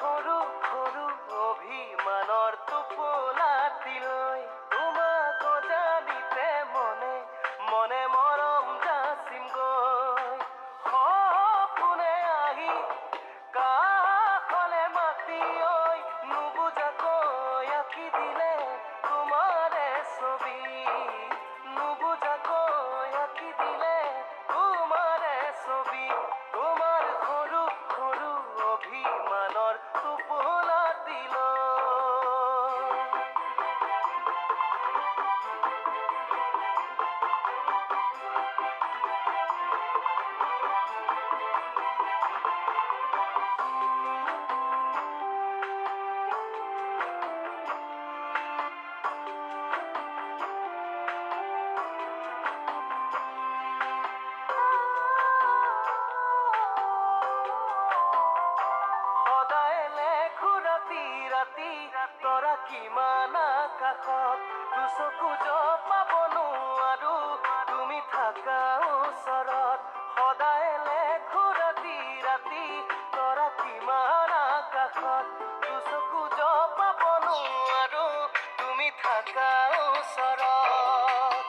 সৰু সৰু অভিমানৰ টোপোলাটিলৈ তোমাক জানিতে মনে মনে মৰম যাচিমগৈ সপোনে আহি কাষলে মাতি ঐ নুবুজাকৈ আঁকি দিলে তোমাৰে ছবি নুবুজাকৈ আঁকি দিলে তোমাৰে ছবি তোমাৰ সৰু সৰু অভিমানৰ টোপোলাটিলৈ তৰা কিমান আকাশত দুচকু জপাব নোৱাৰো তুমি থাকা ওচৰত সদায় লেখো ৰাতি ৰাতি তৰা কিমান আকাশত দুচকু জপাব নোৱাৰো তুমি থাকা ওচৰত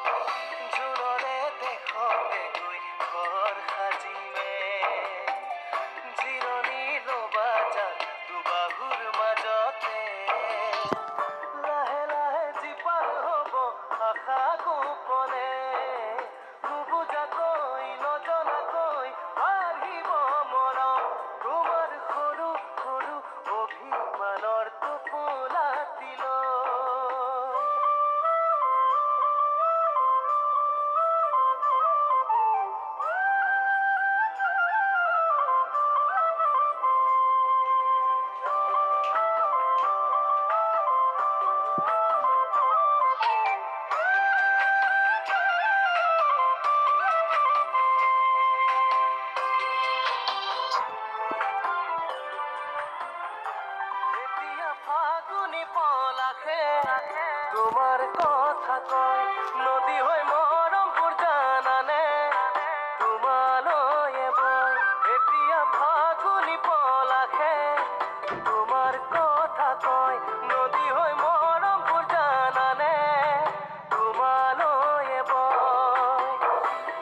জোৰৰে দেশতে গৈ ঘৰ সাজিমে জিৰণি ল'বা যাত দুবাহুৰ মাজতে আশা গোপনে নুবুজাকৈ নজনাকৈ বাঢ়িব মৰম তোমাৰ সৰু সৰু অভিমানৰ টোপোলাটিলৈ ফাগুনি পলাশে তোমাৰ কথা কয় নদী হৈ মৰমবোৰ জানানে তোমালৈ বয় এতিয়া ফাগুনি পলাশে তোমাৰ কথা কয় নদী হৈ মৰমবোৰ জানানে তোমালৈ বয়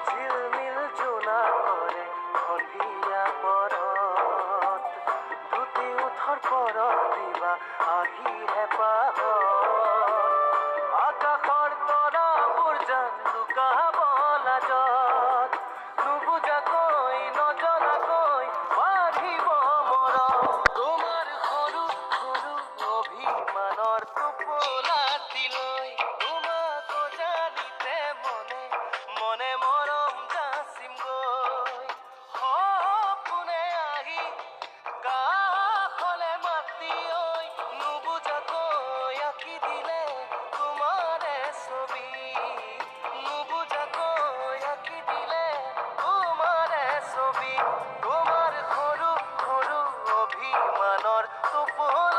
ঝিলমিল জোনা কৰে সন্ধিয়া পৰত দুটি উঠৰ পৰশ দিবা আহি হেঁপাহত আকাশৰ তৰাবোৰ যেন লুকাব লাজত নুবুজাকৈ নজনাকৈ বাঢ়িব মৰম তোমাৰ সৰু সৰু অভিমানৰ টোপোলাটিলৈ তোমাক জানিতে মনে মনে মৰম যাচিমগৈ সপোনে আহি কাষলে মাতি ঐ নুবুজাকৈ আঁকি দিলে তোমাৰে ছবি নুবুজাকৈ আঁকি দিলে তোমাৰে ছবি তোমাৰ সৰু সৰু অভিমানৰ টোপোলা